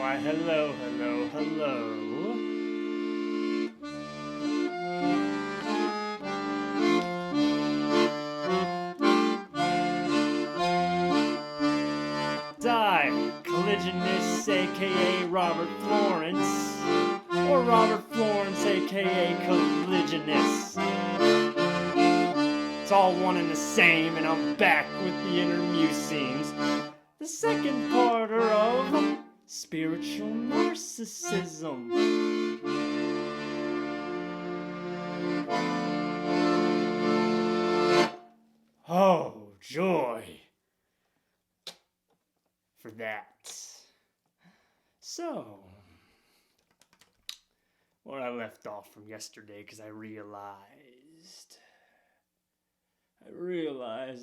Why, hello, hello, hello. Die, collisionist, aka Robert Florence, or Robert Florence, aka collisionist. It's all one and the same, and I'm back with the inner musings. The second part of spiritual narcissism. Oh, joy for that. So, where I left off from yesterday, because I realized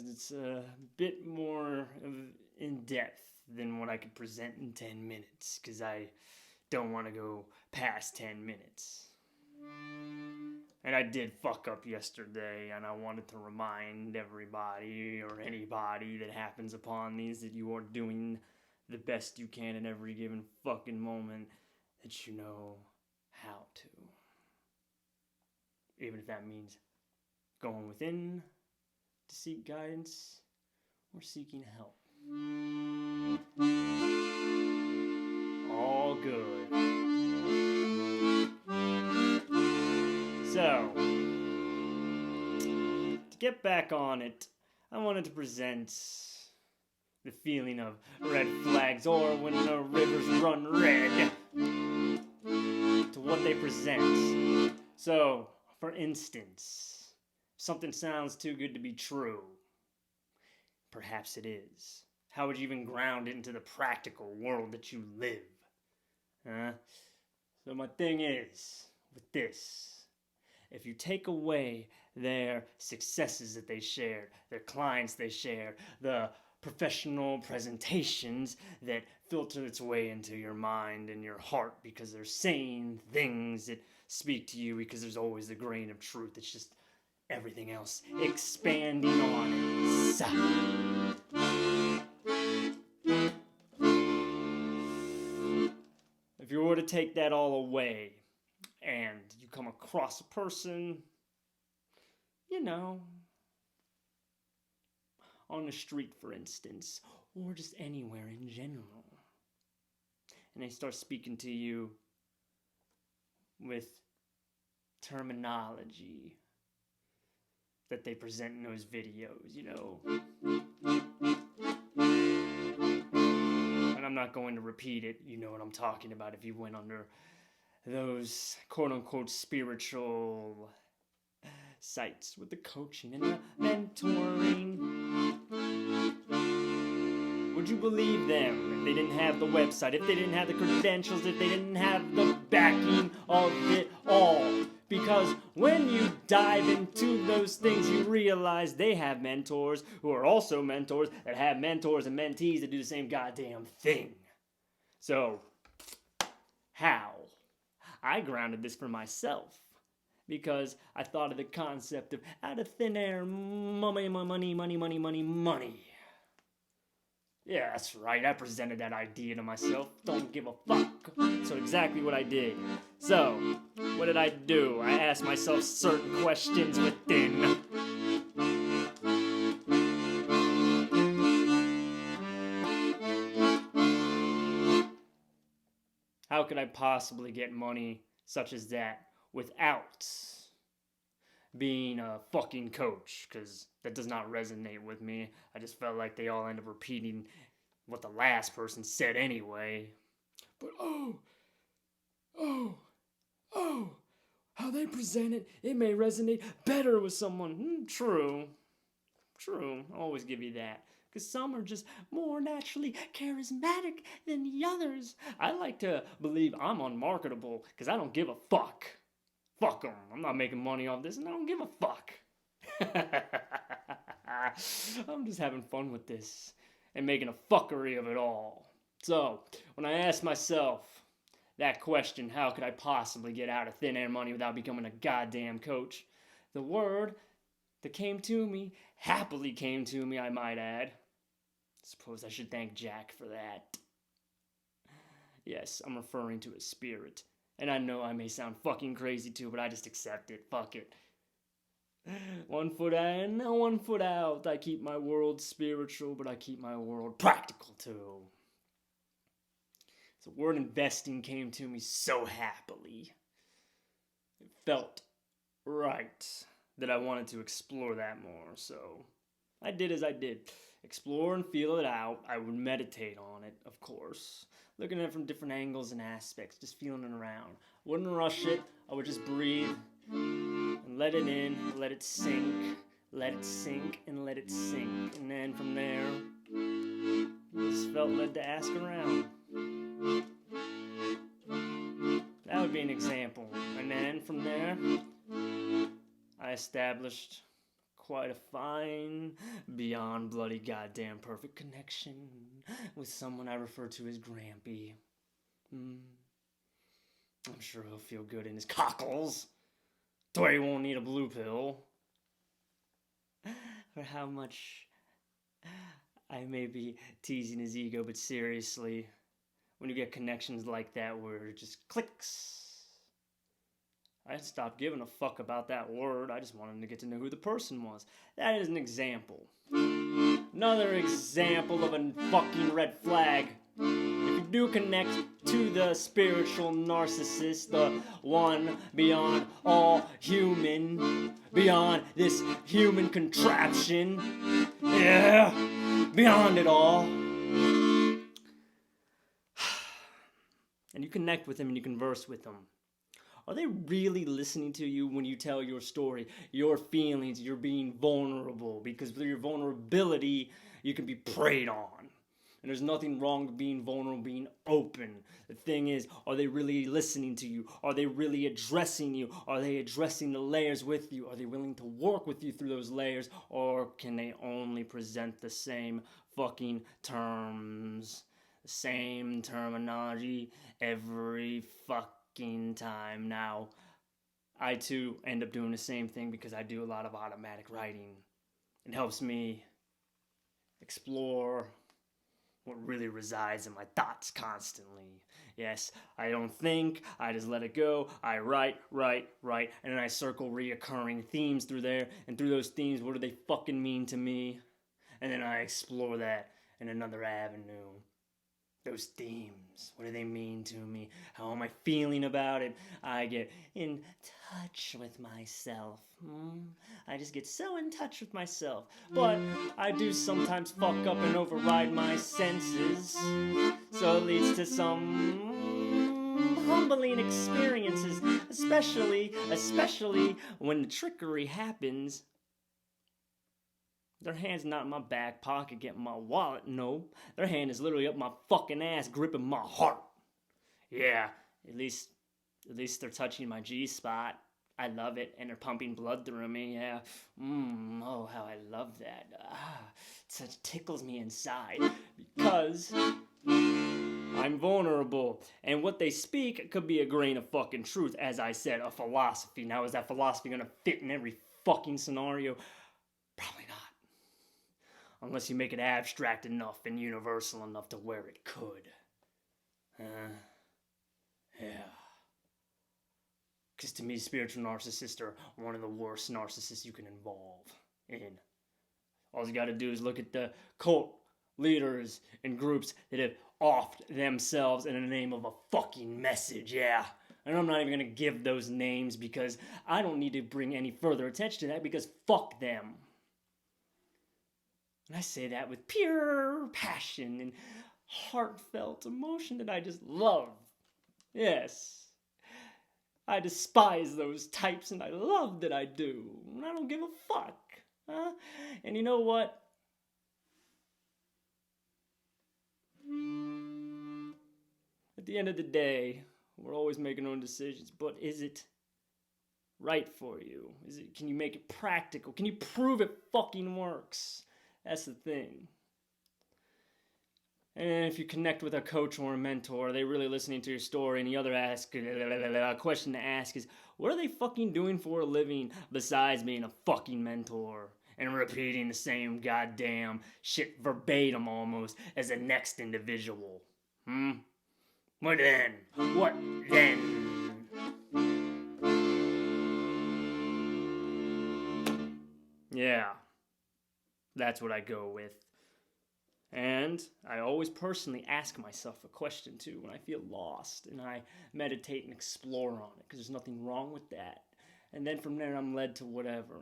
it's a bit more in depth than what I could present in 10 minutes, because I don't want to go past 10 minutes. And I did fuck up yesterday, and I wanted to remind everybody or anybody that happens upon these that you are doing the best you can in every given fucking moment that you know how to. Even if that means going within to seek guidance or seeking help. All good. So, to get back on it, I wanted to present the feeling of red flags, or when the rivers run red, to what they present. So, for instance, something sounds too good to be true. Perhaps it is. How would you even ground it into the practical world that you live? So my thing is, with this, if you take away their successes that they shared, their clients they shared, the professional presentations that filter its way into your mind and your heart because they're saying things that speak to you, because there's always a grain of truth. It's just everything else expanding on it. If you were to take that all away and you come across a person, you know, on the street, for instance, or just anywhere in general, and they start speaking to you with terminology that they present in those videos, you know. And I'm not going to repeat it, you know what I'm talking about if you went under those quote-unquote spiritual sites with the coaching and the mentoring. Would you believe them if they didn't have the website, if they didn't have the credentials, if they didn't have the backing of it all? Because when you dive into those things, you realize they have mentors who are also mentors that have mentors and mentees that do the same goddamn thing. So, how? I grounded this for myself because I thought of the concept of out of thin air, money. Yeah, that's right, I presented that idea to myself. Don't give a fuck. So exactly what I did. So, what did I do? I asked myself certain questions within. How could I possibly get money such as that without being a fucking coach? Because that does not resonate with me. I just felt like they all end up repeating what the last person said anyway. But how they present it may resonate better with someone. True. I'll always give you that. Because some are just more naturally charismatic than the others. I like to believe I'm unmarketable because I don't give a fuck. Fuck them. I'm not making money off this and I don't give a fuck. I'm just having fun with this and making a fuckery of it all. So, when I asked myself that question, how could I possibly get out of thin air money without becoming a goddamn coach? The word that came to me, happily came to me, I might add. Suppose I should thank Jack for that. Yes, I'm referring to a spirit. And I know I may sound fucking crazy too, but I just accept it. Fuck it. 1 foot in, 1 foot out. I keep my world spiritual, but I keep my world practical too. So the word investing came to me so happily. It felt right that I wanted to explore that more, so I did as I did. Explore and feel it out. I would meditate on it, of course. Looking at it from different angles and aspects, just feeling it around. Wouldn't rush it. I would just breathe and let it in, let it sink, let it sink, and let it sink. And then from there, I just felt led to ask around. That would be an example. And then from there, I established quite a fine, beyond bloody goddamn perfect connection with someone I refer to as Grampy. I'm sure he'll feel good in his cockles, to where he won't need a blue pill. For how much I may be teasing his ego, but seriously, when you get connections like that where it just clicks, I stopped giving a fuck about that word. I just wanted to get to know who the person was. That is an example. Another example of a fucking red flag. If you do connect to the spiritual narcissist, the one beyond all human, beyond this human contraption, yeah, beyond it all, and you connect with them and you converse with them, are they really listening to you when you tell your story, your feelings, you're being vulnerable? Because through your vulnerability, you can be preyed on. And there's nothing wrong with being vulnerable, being open. The thing is, are they really listening to you? Are they really addressing you? Are they addressing the layers with you? Are they willing to work with you through those layers? Or can they only present the same fucking terms, the same terminology every fucking time? Now, I too end up doing the same thing because I do a lot of automatic writing. It helps me explore what really resides in my thoughts constantly. Yes, I don't think, I just let it go. I write, and then I circle reoccurring themes through there, and through those themes, what do they fucking mean to me? And then I explore that in another avenue. Those themes, what do they mean to me? How am I feeling about it? I get in touch with myself. I just get so in touch with myself. But I do sometimes fuck up and override my senses. So it leads to some humbling experiences, especially when the trickery happens. Their hand's not in my back pocket getting my wallet, no. Their hand is literally up my fucking ass gripping my heart. Yeah, at least they're touching my G-spot. I love it, and they're pumping blood through me, yeah. Oh, how I love that. It tickles me inside because I'm vulnerable. And what they speak could be a grain of fucking truth, as I said, a philosophy. Now, is that philosophy gonna fit in every fucking scenario? Probably not. Unless you make it abstract enough and universal enough to where it could. Yeah. Because to me, spiritual narcissists are one of the worst narcissists you can involve in. All you gotta do is look at the cult leaders and groups that have offed themselves in the name of a fucking message, yeah. And I'm not even gonna give those names because I don't need to bring any further attention to that because fuck them. And I say that with pure passion and heartfelt emotion that I just love. Yes. I despise those types and I love that I do. And I don't give a fuck. Huh? And you know what? At the end of the day, we're always making our own decisions, but is it right for you? Can you make it practical? Can you prove it fucking works? That's the thing. And if you connect with a coach or a mentor, are they really listening to your story? And the other question to ask is, what are they fucking doing for a living besides being a fucking mentor and repeating the same goddamn shit verbatim almost as the next individual? What then? What then? Yeah, that's what I go with. And I always personally ask myself a question too when I feel lost, and I meditate and explore on it, because there's nothing wrong with that. And then from there I'm led to whatever.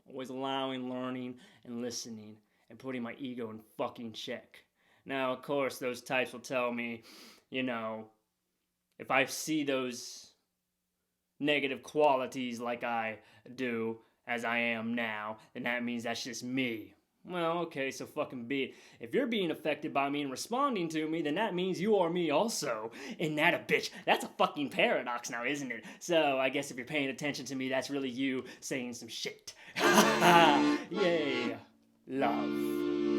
Always allowing, learning, and listening, and putting my ego in fucking check. Now, of course, those types will tell me, if I see those negative qualities like I do, as I am now, then that means that's just me. Well, okay, so fucking be it. If you're being affected by me and responding to me, then that means you are me also. Ain't that a bitch? That's a fucking paradox now, isn't it? So I guess if you're paying attention to me, that's really you saying some shit. Yay. Love.